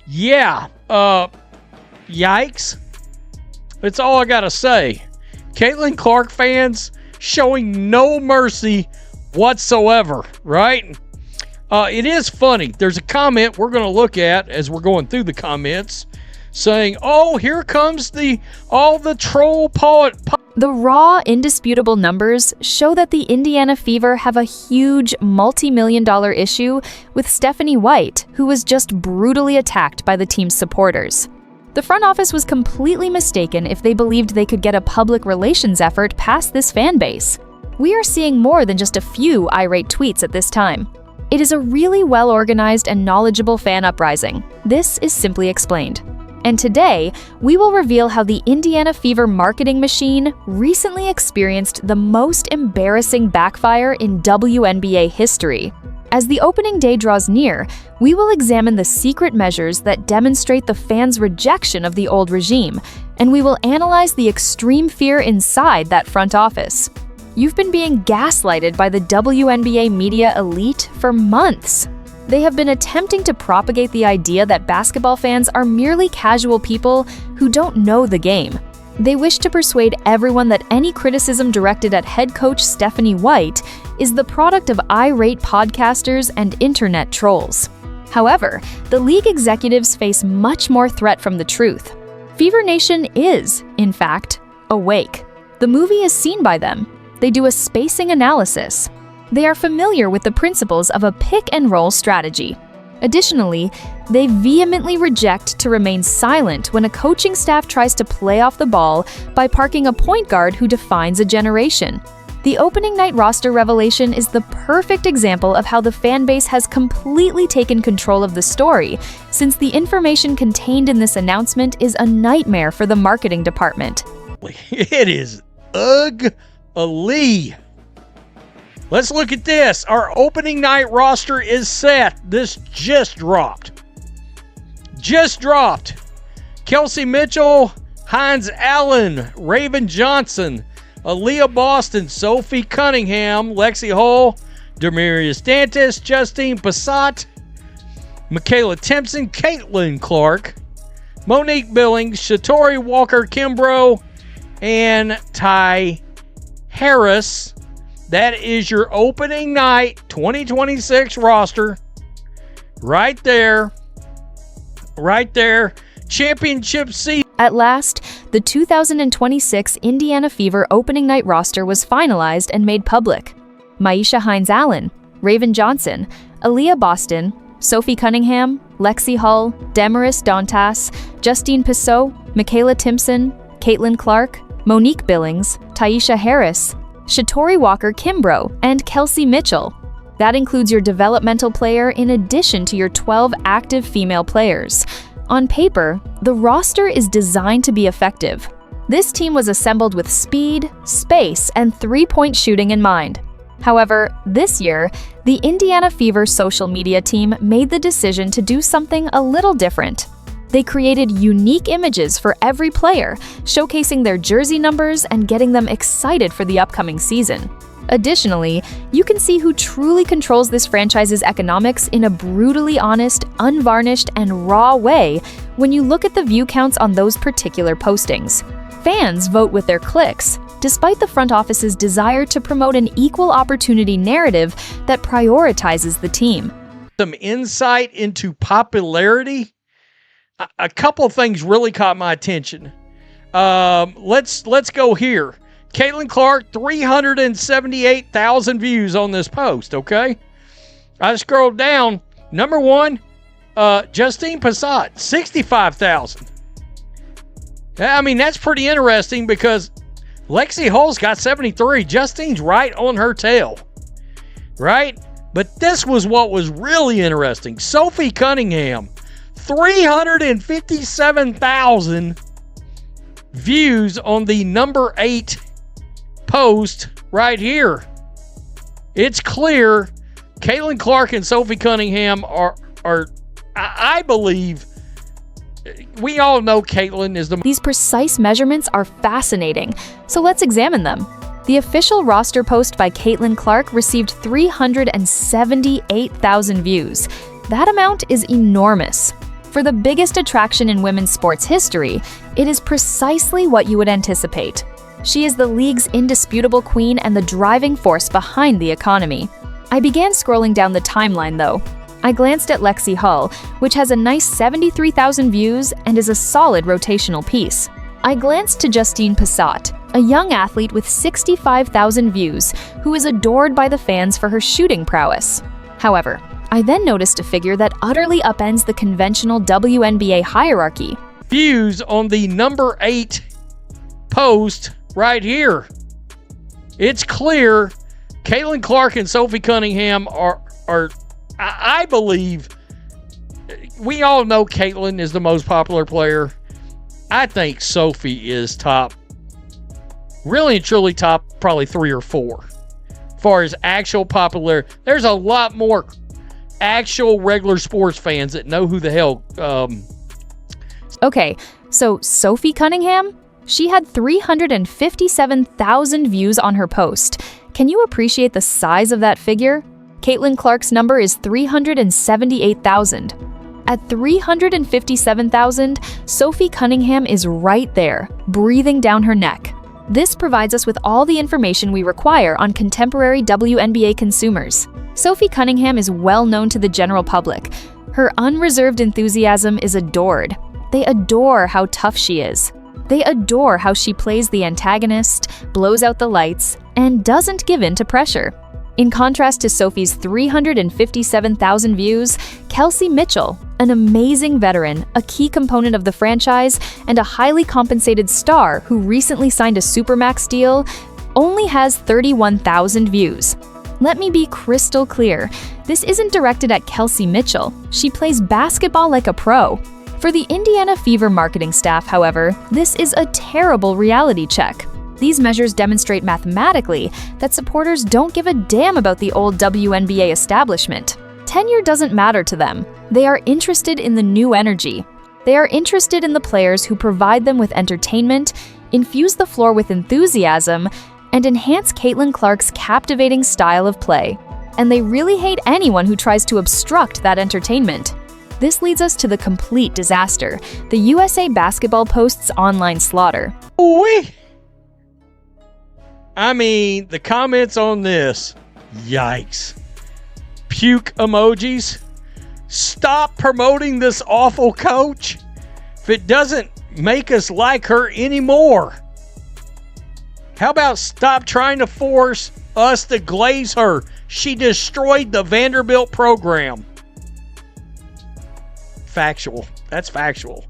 Yeah, yikes. That's all I gotta say. Caitlin Clark fans showing no mercy whatsoever, right? It is funny. There's a comment we're going to look at as we're going through the comments saying, oh, here comes all the troll poet. The raw, indisputable numbers show that the Indiana Fever have a huge multi-million-dollar issue with Stephanie White, who was just brutally attacked by the team's supporters. The front office was completely mistaken if they believed they could get a public relations effort past this fan base. We are seeing more than just a few irate tweets at this time. It is a really well-organized and knowledgeable fan uprising. This is Simply Explained. And today, we will reveal how the Indiana Fever marketing machine recently experienced the most embarrassing backfire in WNBA history. As the opening day draws near, we will examine the secret measures that demonstrate the fans' rejection of the old regime, and we will analyze the extreme fear inside that front office. You've been being gaslighted by the WNBA media elite for months. They have been attempting to propagate the idea that basketball fans are merely casual people who don't know the game. They wish to persuade everyone that any criticism directed at head coach Stephanie White is the product of irate podcasters and internet trolls. However, the league executives face much more threat from the truth. Fever Nation is, in fact, awake. The movie is seen by them. They do a spacing analysis. They are familiar with the principles of a pick-and-roll strategy. Additionally, they vehemently reject to remain silent when a coaching staff tries to play off the ball by parking a point guard who defines a generation. The opening night roster revelation is the perfect example of how the fan base has completely taken control of the story, since the information contained in this announcement is a nightmare for the marketing department. It is ugly. Let's look at this. Our opening night roster is set. This just dropped. Kelsey Mitchell, Hines Allen, Raven Johnson, Aaliyah Boston, Sophie Cunningham, Lexi Hull, Demarius Dantas, Justine Passat, Michaela Timpson, Caitlin Clark, Monique Billings, Shatori Walker-Kimbrough, and Ty Harris. That is your opening night 2026 roster. Right there. Championship season. At last, the 2026 Indiana Fever opening night roster was finalized and made public. Maisha Hines-Allen, Raven Johnson, Aaliyah Boston, Sophie Cunningham, Lexi Hull, Demaris Dantas, Justine Passat, Michaela Timpson, Caitlin Clark, Monique Billings, Taisha Harris, Shatori Walker-Kimbrough, and Kelsey Mitchell. That includes your developmental player in addition to your 12 active female players. On paper, the roster is designed to be effective. This team was assembled with speed, space, and three-point shooting in mind. However, this year, the Indiana Fever social media team made the decision to do something a little different. They created unique images for every player, showcasing their jersey numbers and getting them excited for the upcoming season. Additionally, you can see who truly controls this franchise's economics in a brutally honest, unvarnished, and raw way when you look at the view counts on those particular postings. Fans vote with their clicks, despite the front office's desire to promote an equal opportunity narrative that prioritizes the team. Some insight into popularity. A couple of things really caught my attention. Let's go here. Caitlin Clark, 378,000 views on this post, okay? I scrolled down. Number one, Justine Passat, 65,000. I mean, that's pretty interesting because Lexi Hull's got 73. Justine's right on her tail, right? But this was what was really interesting. Sophie Cunningham, 357,000 views on the number 8 post right here. It's clear Caitlin Clark and Sophie Cunningham are I believe, we all know Caitlin is the... These precise measurements are fascinating, so let's examine them. The official roster post by Caitlin Clark received 378,000 views. That amount is enormous. For the biggest attraction in women's sports history, it is precisely what you would anticipate. She is the league's indisputable queen and the driving force behind the economy. I began scrolling down the timeline, though. I glanced at Lexi Hull, which has a nice 73,000 views and is a solid rotational piece. I glanced to Justine Passat, a young athlete with 65,000 views who is adored by the fans for her shooting prowess. However, I then noticed a figure that utterly upends the conventional WNBA hierarchy. Views on the number 8 post right here. It's clear Caitlin Clark and Sophie Cunningham are I believe, we all know Caitlin is the most popular player. I think Sophie is top, really and truly top, probably 3 or 4. As far as actual popular, there's a lot more actual regular sports fans that know who the hell. Okay, so Sophie Cunningham? She had 357,000 views on her post. Can you appreciate the size of that figure? Caitlin Clark's number is 378,000. At 357,000, Sophie Cunningham is right there, breathing down her neck. This provides us with all the information we require on contemporary WNBA consumers. Sophie Cunningham is well known to the general public. Her unreserved enthusiasm is adored. They adore how tough she is. They adore how she plays the antagonist, blows out the lights, and doesn't give in to pressure. In contrast to Sophie's 357,000 views, Kelsey Mitchell, an amazing veteran, a key component of the franchise, and a highly compensated star who recently signed a Supermax deal, only has 31,000 views. Let me be crystal clear, this isn't directed at Kelsey Mitchell. She plays basketball like a pro. For the Indiana Fever marketing staff, however, this is a terrible reality check. These measures demonstrate mathematically that supporters don't give a damn about the old WNBA establishment. Tenure doesn't matter to them. They are interested in the new energy. They are interested in the players who provide them with entertainment, infuse the floor with enthusiasm, and enhance Caitlin Clark's captivating style of play. And they really hate anyone who tries to obstruct that entertainment. This leads us to the complete disaster, the USA Basketball Post's online slaughter. Ooh-wee. I mean, the comments on this, yikes. Puke emojis. Stop promoting this awful coach if it doesn't make us like her anymore. How about stop trying to force us to glaze her? She destroyed the Vanderbilt program. Factual. That's factual.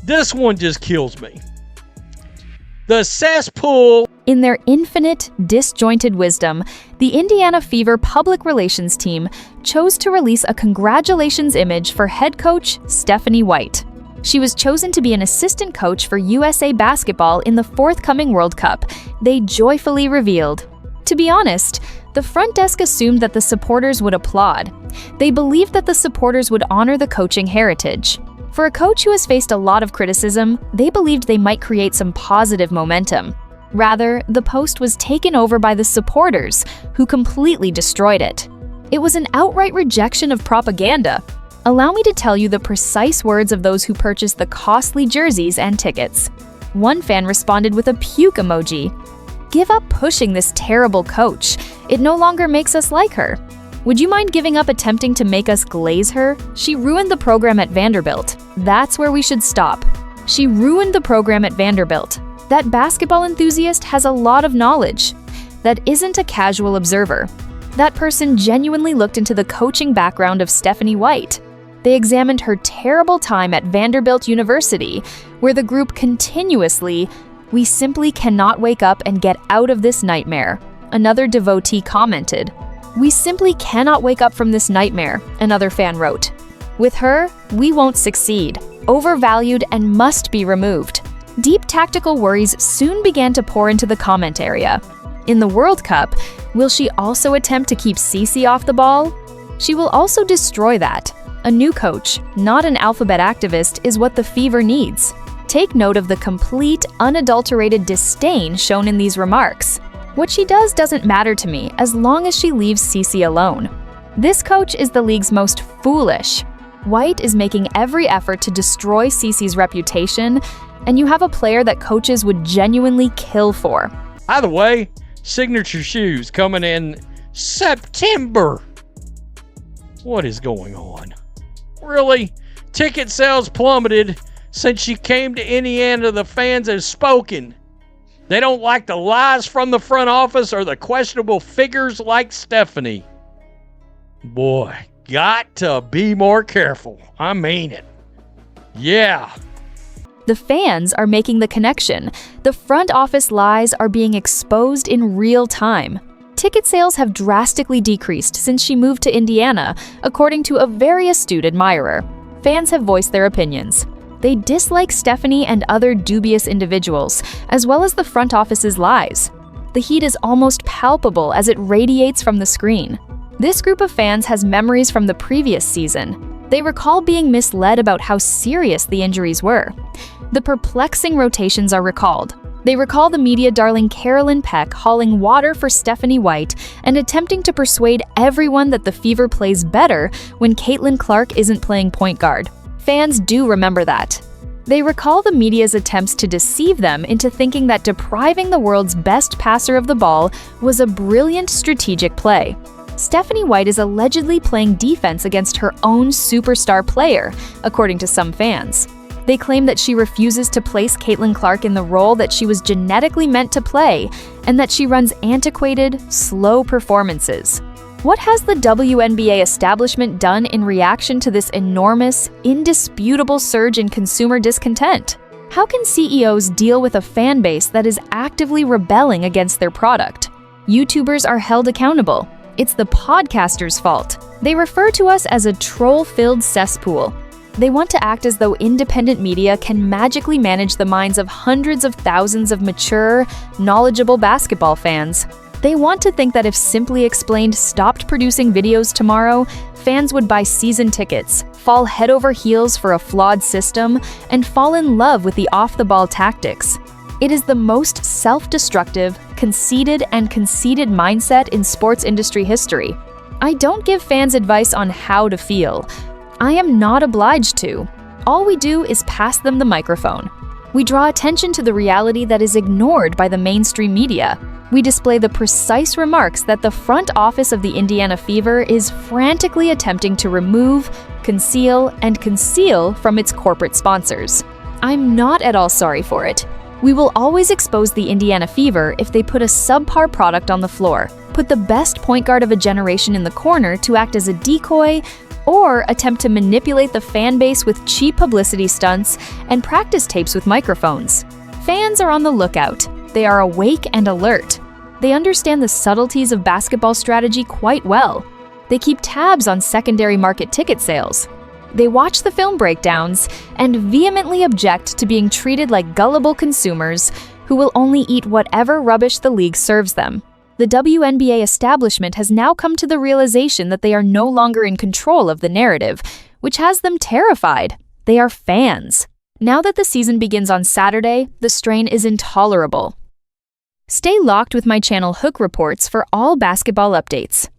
This one just kills me. The cesspool. In their infinite, disjointed wisdom, the Indiana Fever public relations team chose to release a congratulations image for head coach Stephanie White. She was chosen to be an assistant coach for USA Basketball in the forthcoming World Cup, they joyfully revealed. To be honest, the front desk assumed that the supporters would applaud. They believed that the supporters would honor the coaching heritage. For a coach who has faced a lot of criticism, they believed they might create some positive momentum. Rather, the post was taken over by the supporters, who completely destroyed it. It was an outright rejection of propaganda. Allow me to tell you the precise words of those who purchased the costly jerseys and tickets. One fan responded with a puke emoji. "Give up pushing this terrible coach. It no longer makes us like her. Would you mind giving up attempting to make us glaze her? She ruined the program at Vanderbilt. That's where we should stop. She ruined the program at Vanderbilt. That basketball enthusiast has a lot of knowledge. That isn't a casual observer. That person genuinely looked into the coaching background of Stephanie White. They examined her terrible time at Vanderbilt University, where the group continuously, 'We simply cannot wake up and get out of this nightmare,' another devotee commented. 'We simply cannot wake up from this nightmare,' another fan wrote. 'With her, we won't succeed, overvalued and must be removed.' Deep tactical worries soon began to pour into the comment area. In the World Cup, will she also attempt to keep Cece off the ball? She will also destroy that. A new coach, not an alphabet activist, is what the Fever needs. Take note of the complete, unadulterated disdain shown in these remarks. What she does doesn't matter to me as long as she leaves Cece alone. This coach is the league's most foolish, White is making every effort to destroy Cece's reputation, and you have a player that coaches would genuinely kill for. Either way, signature shoes coming in September. What is going on? Really? Ticket sales plummeted since she came to Indiana. The fans have spoken. They don't like the lies from the front office or the questionable figures like Stephanie. Boy, got to be more careful. I mean it. Yeah. The fans are making the connection. The front office lies are being exposed in real time. Ticket sales have drastically decreased since she moved to Indiana, according to a very astute admirer. Fans have voiced their opinions. They dislike Stephanie and other dubious individuals, as well as the front office's lies. The heat is almost palpable as it radiates from the screen. This group of fans has memories from the previous season. They recall being misled about how serious the injuries were. The perplexing rotations are recalled. They recall the media darling Carolyn Peck hauling water for Stephanie White and attempting to persuade everyone that the Fever plays better when Caitlin Clark isn't playing point guard. Fans do remember that. They recall the media's attempts to deceive them into thinking that depriving the world's best passer of the ball was a brilliant strategic play. Stephanie White is allegedly playing defense against her own superstar player, according to some fans. They claim that she refuses to place Caitlin Clark in the role that she was genetically meant to play, and that she runs antiquated, slow performances. What has the WNBA establishment done in reaction to this enormous, indisputable surge in consumer discontent? How can CEOs deal with a fan base that is actively rebelling against their product? YouTubers are held accountable. It's the podcasters' fault. They refer to us as a troll-filled cesspool. They want to act as though independent media can magically manage the minds of hundreds of thousands of mature, knowledgeable basketball fans. They want to think that if Simply Explained stopped producing videos tomorrow, fans would buy season tickets, fall head over heels for a flawed system, and fall in love with the off-the-ball tactics. It is the most self-destructive, conceited mindset in sports industry history. I don't give fans advice on how to feel. I am not obliged to. All we do is pass them the microphone. We draw attention to the reality that is ignored by the mainstream media. We display the precise remarks that the front office of the Indiana Fever is frantically attempting to remove, conceal from its corporate sponsors. I'm not at all sorry for it. We will always expose the Indiana Fever if they put a subpar product on the floor, put the best point guard of a generation in the corner to act as a decoy, or attempt to manipulate the fan base with cheap publicity stunts and practice tapes with microphones. Fans are on the lookout. They are awake and alert. They understand the subtleties of basketball strategy quite well. They keep tabs on secondary market ticket sales. They watch the film breakdowns and vehemently object to being treated like gullible consumers who will only eat whatever rubbish the league serves them. The WNBA establishment has now come to the realization that they are no longer in control of the narrative, which has them terrified. They are fans. Now that the season begins on Saturday, the strain is intolerable. Stay locked with my channel Hook Reports for all basketball updates.